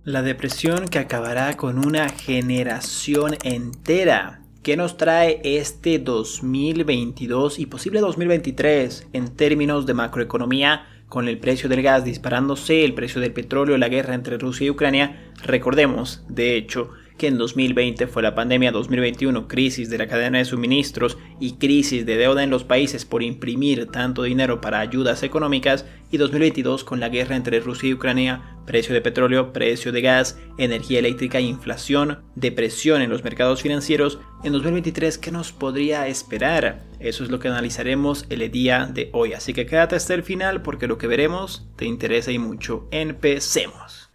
La depresión que acabará con una generación entera. ¿Qué nos trae este 2022 y posible 2023 en términos de macroeconomía, con el precio del gas disparándose, el precio del petróleo, la guerra entre Rusia y Ucrania? Recordemos, de hecho, que en 2020 fue la pandemia, 2021 crisis de la cadena de suministros y crisis de deuda en los países por imprimir tanto dinero para ayudas económicas, y 2022 con la guerra entre Rusia y Ucrania, precio de petróleo, precio de gas, energía eléctrica, inflación, depresión en los mercados financieros. En 2023, ¿qué nos podría esperar? Eso es lo que analizaremos el día de hoy, así que quédate hasta el final porque lo que veremos te interesa y mucho. Empecemos.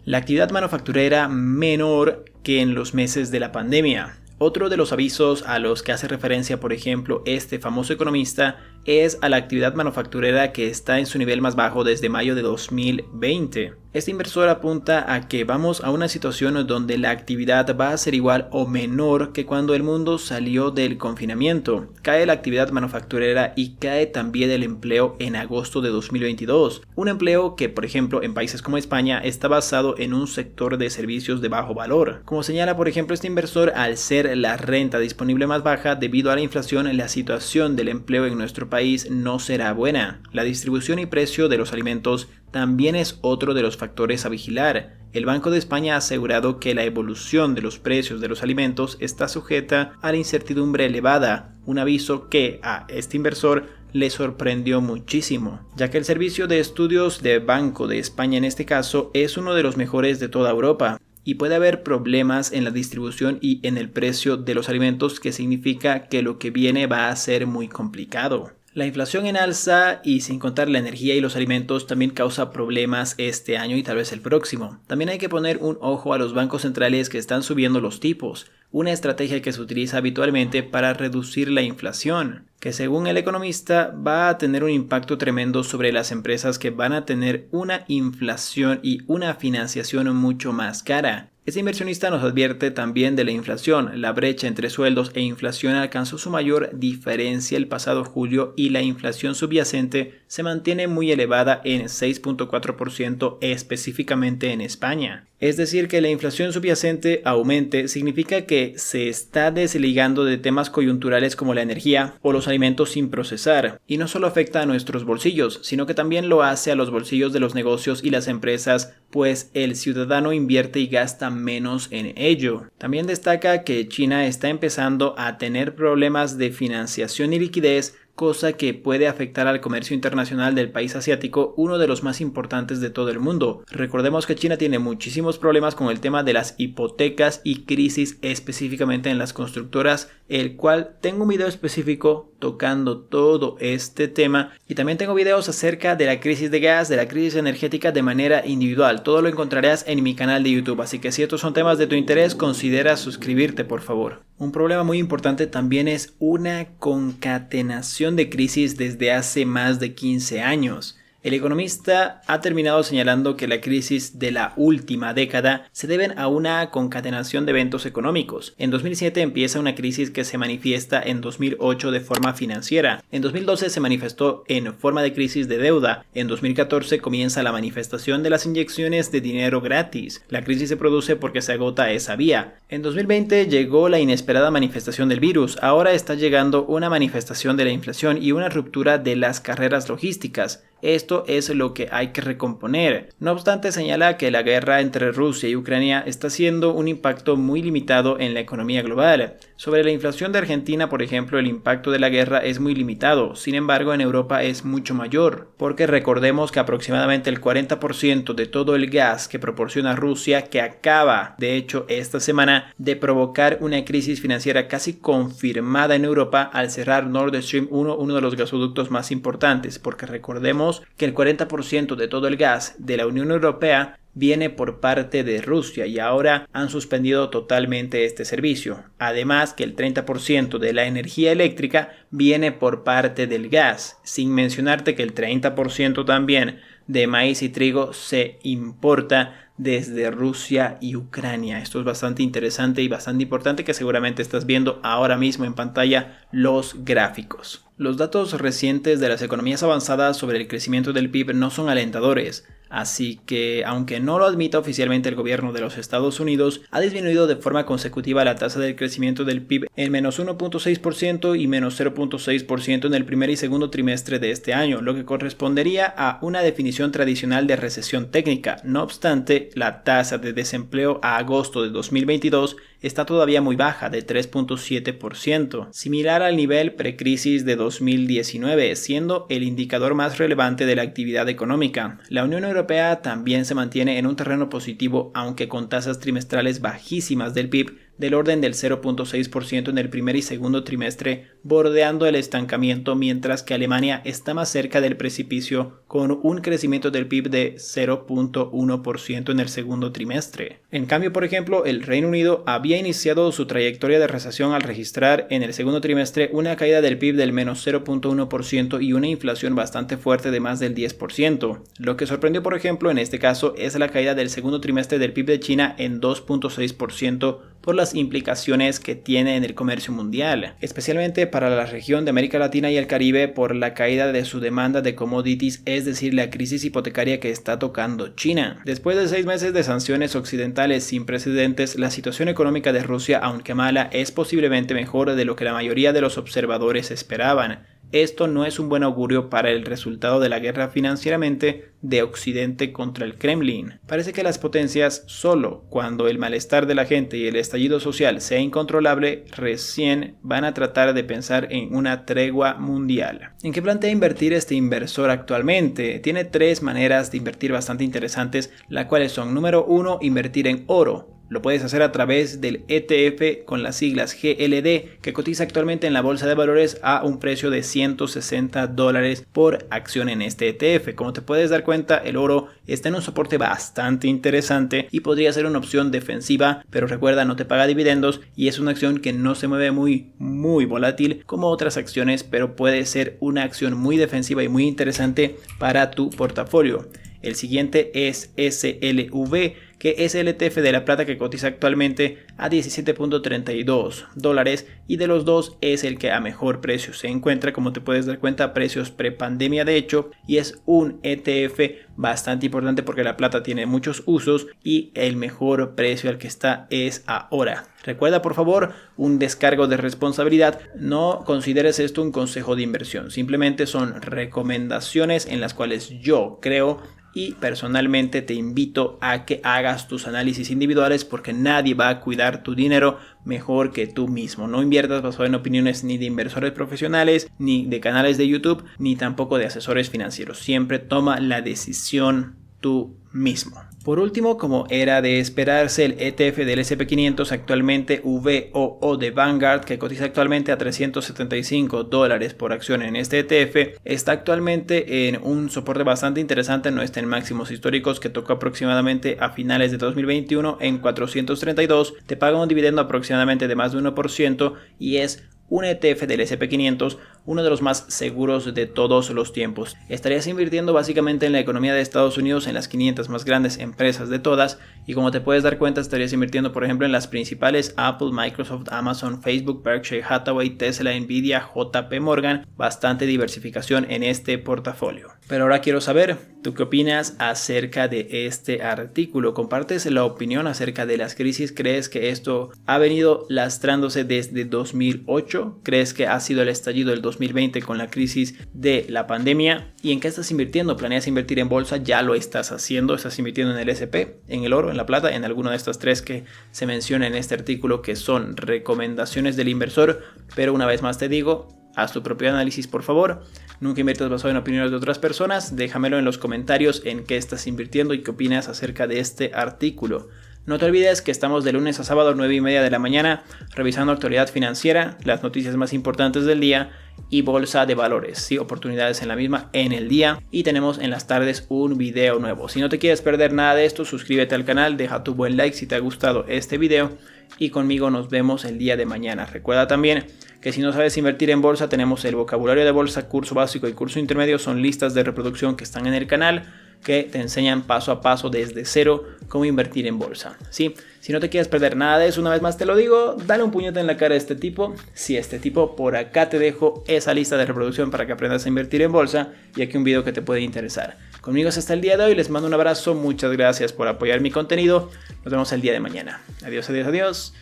La actividad manufacturera menor que en los meses de la pandemia. Otro de los avisos a los que hace referencia, por ejemplo, este famoso economista, es a la actividad manufacturera que está en su nivel más bajo desde mayo de 2020. Este inversor apunta a que vamos a una situación donde la actividad va a ser igual o menor que cuando el mundo salió del confinamiento. Cae la actividad manufacturera y cae también el empleo en agosto de 2022. Un empleo que, por ejemplo, en países como España está basado en un sector de servicios de bajo valor. Como señala, por ejemplo, este inversor, al ser la renta disponible más baja debido a la inflación, la situación del empleo en nuestro país no será buena. La distribución y precio de los alimentos también es otro de los factores a vigilar. El Banco de España ha asegurado que la evolución de los precios de los alimentos está sujeta a la incertidumbre elevada, un aviso que a este inversor le sorprendió muchísimo, ya que el servicio de estudios de Banco de España en este caso es uno de los mejores de toda Europa. Y puede haber problemas en la distribución y en el precio de los alimentos, que significa que lo que viene va a ser muy complicado. La inflación en alza y sin contar la energía y los alimentos también causa problemas este año y tal vez el próximo. También hay que poner un ojo a los bancos centrales que están subiendo los tipos, una estrategia que se utiliza habitualmente para reducir la inflación, que según el economista va a tener un impacto tremendo sobre las empresas que van a tener una inflación y una financiación mucho más cara. Este inversionista nos advierte también de la inflación. La brecha entre sueldos e inflación alcanzó su mayor diferencia el pasado julio y la inflación subyacente se mantiene muy elevada en 6.4% específicamente en España. Es decir, que la inflación subyacente aumente significa que se está desligando de temas coyunturales como la energía o los alimentos sin procesar, y no solo afecta a nuestros bolsillos, sino que también lo hace a los bolsillos de los negocios y las empresas, pues el ciudadano invierte y gasta menos en ello. También destaca que China está empezando a tener problemas de financiación y liquidez, cosa que puede afectar al comercio internacional del país asiático, uno de los más importantes de todo el mundo. Recordemos que China tiene muchísimos problemas con el tema de las hipotecas y crisis específicamente en las constructoras, el cual tengo un video específico tocando todo este tema, y también tengo videos acerca de la crisis de gas, de la crisis energética de manera individual. Todo lo encontrarás en mi canal de YouTube, así que si estos son temas de tu interés, considera suscribirte, por favor. Un problema muy importante también es una concatenación de crisis desde hace más de 15 años. El economista ha terminado señalando que la crisis de la última década se deben a una concatenación de eventos económicos. En 2007 empieza una crisis que se manifiesta en 2008 de forma financiera. En 2012 se manifestó en forma de crisis de deuda. En 2014 comienza la manifestación de las inyecciones de dinero gratis. La crisis se produce porque se agota esa vía. En 2020 llegó la inesperada manifestación del virus. Ahora está llegando una manifestación de la inflación y una ruptura de las carreras logísticas. Esto es lo que hay que recomponer. No obstante, señala que la guerra entre Rusia y Ucrania está haciendo un impacto muy limitado en la economía global. Sobre la inflación de Argentina, por ejemplo, el impacto de la guerra es muy limitado. Sin embargo, en Europa es mucho mayor, porque recordemos que aproximadamente el 40% de todo el gas que proporciona Rusia, que acaba, de hecho, esta semana, de provocar una crisis financiera casi confirmada en Europa al cerrar Nord Stream 1, uno de los gasoductos más importantes, porque recordemos que el 40% de todo el gas de la Unión Europea viene por parte de Rusia y ahora han suspendido totalmente este servicio. Además que el 30% de la energía eléctrica viene por parte del gas, sin mencionarte que el 30% también de maíz y trigo se importa desde Rusia y Ucrania. Esto es bastante interesante y bastante importante, que seguramente estás viendo ahora mismo en pantalla los gráficos. Los datos recientes de las economías avanzadas sobre el crecimiento del PIB no son alentadores, así que, aunque no lo admita oficialmente el gobierno de los Estados Unidos, ha disminuido de forma consecutiva la tasa del crecimiento del PIB en menos 1.6% y menos 0.6% en el primer y segundo trimestre de este año, lo que correspondería a una definición tradicional de recesión técnica. No obstante, la tasa de desempleo a agosto de 2022 está todavía muy baja, de 3.7%, similar al nivel precrisis de 2019, siendo el indicador más relevante de la actividad económica. La Unión Europea también se mantiene en un terreno positivo, aunque con tasas trimestrales bajísimas del PIB, del orden del 0.6% en el primer y segundo trimestre, bordeando el estancamiento, mientras que Alemania está más cerca del precipicio, con un crecimiento del PIB de 0.1% en el segundo trimestre. En cambio, por ejemplo, el Reino Unido había iniciado su trayectoria de recesión al registrar en el segundo trimestre una caída del PIB del menos 0.1% y una inflación bastante fuerte de más del 10%. Lo que sorprendió, por ejemplo, en este caso es la caída del segundo trimestre del PIB de China en 2.6%, por las implicaciones que tiene en el comercio mundial, especialmente para la región de América Latina y el Caribe, por la caída de su demanda de commodities, es decir, la crisis hipotecaria que está tocando China. Después de 6 meses de sanciones occidentales sin precedentes, la situación económica de Rusia, aunque mala, es posiblemente mejor de lo que la mayoría de los observadores esperaban. Esto no es un buen augurio para el resultado de la guerra financieramente de Occidente contra el Kremlin. Parece que las potencias, solo cuando el malestar de la gente y el estallido social sea incontrolable, recién van a tratar de pensar en una tregua mundial. ¿En qué plantea invertir este inversor actualmente? Tiene 3 maneras de invertir bastante interesantes, las cuales son: número 1, invertir en oro. Lo puedes hacer a través del ETF con las siglas GLD, que cotiza actualmente en la bolsa de valores a un precio de $160 por acción en este ETF. Como te puedes dar cuenta, el oro está en un soporte bastante interesante y podría ser una opción defensiva, pero recuerda, no te paga dividendos y es una acción que no se mueve muy volátil como otras acciones, pero puede ser una acción muy defensiva y muy interesante para tu portafolio. El siguiente es SLV, que es el ETF de la plata, que cotiza actualmente a $17.32, y de los dos es el que a mejor precio se encuentra, como te puedes dar cuenta, precios prepandemia de hecho, y es un ETF bastante importante porque la plata tiene muchos usos y el mejor precio al que está es ahora. Recuerda, por favor, un descargo de responsabilidad. No consideres esto un consejo de inversión, simplemente son recomendaciones en las cuales yo creo, y personalmente te invito a que hagas tus análisis individuales, porque nadie va a cuidar tu dinero mejor que tú mismo. No inviertas basado en opiniones ni de inversores profesionales, ni de canales de YouTube, ni tampoco de asesores financieros. Siempre toma la decisión tú mismo. Por último, como era de esperarse, el ETF del S&P500, actualmente VOO de Vanguard, que cotiza actualmente a $375 por acción en este ETF, está actualmente en un soporte bastante interesante. No está en máximos históricos, que tocó aproximadamente a finales de 2021 en 432. Te paga un dividendo aproximadamente de más de 1% y es un ETF del S&P500, uno de los más seguros de todos los tiempos. Estarías invirtiendo básicamente en la economía de Estados Unidos, en las 500 más grandes empresas de todas, y como te puedes dar cuenta, estarías invirtiendo, por ejemplo, en las principales: Apple, Microsoft, Amazon, Facebook, Berkshire Hathaway, Tesla, Nvidia, JP Morgan. Bastante diversificación en este portafolio. Pero ahora quiero saber, ¿tú qué opinas acerca de este artículo? ¿Compartes la opinión acerca de las crisis? ¿Crees que esto ha venido lastrándose desde 2008? ¿Crees que ha sido el estallido del 2020 con la crisis de la pandemia? ¿Y en qué estás invirtiendo? ¿Planeas invertir en bolsa? ¿Ya lo estás haciendo? ¿Estás invirtiendo en el S&P, en el oro, en la plata, en alguna de estas 3 que se menciona en este artículo, que son recomendaciones del inversor? Pero una vez más te digo, haz tu propio análisis, por favor. Nunca inviertas basado en opiniones de otras personas. Déjamelo en los comentarios en qué estás invirtiendo y qué opinas acerca de este artículo. No te olvides que estamos de lunes a sábado 9:30 de la mañana revisando actualidad financiera, las noticias más importantes del día y bolsa de valores, sí, oportunidades en la misma en el día, y tenemos en las tardes un video nuevo. Si no te quieres perder nada de esto, suscríbete al canal, deja tu buen like si te ha gustado este video y conmigo nos vemos el día de mañana. Recuerda también que si no sabes invertir en bolsa, tenemos el vocabulario de bolsa, curso básico y curso intermedio, son listas de reproducción que están en el canal. que te enseñan paso a paso desde cero cómo invertir en bolsa, ¿sí? Si no te quieres perder nada de eso, una vez más te lo digo, dale un puñete en la cara a este tipo. Si este tipo, por acá te dejo esa lista de reproducción para que aprendas a invertir en bolsa y aquí un video que te puede interesar. Conmigo es hasta el día de hoy, les mando un abrazo, muchas gracias por apoyar mi contenido, nos vemos el día de mañana. Adiós, adiós, adiós,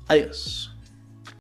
adiós.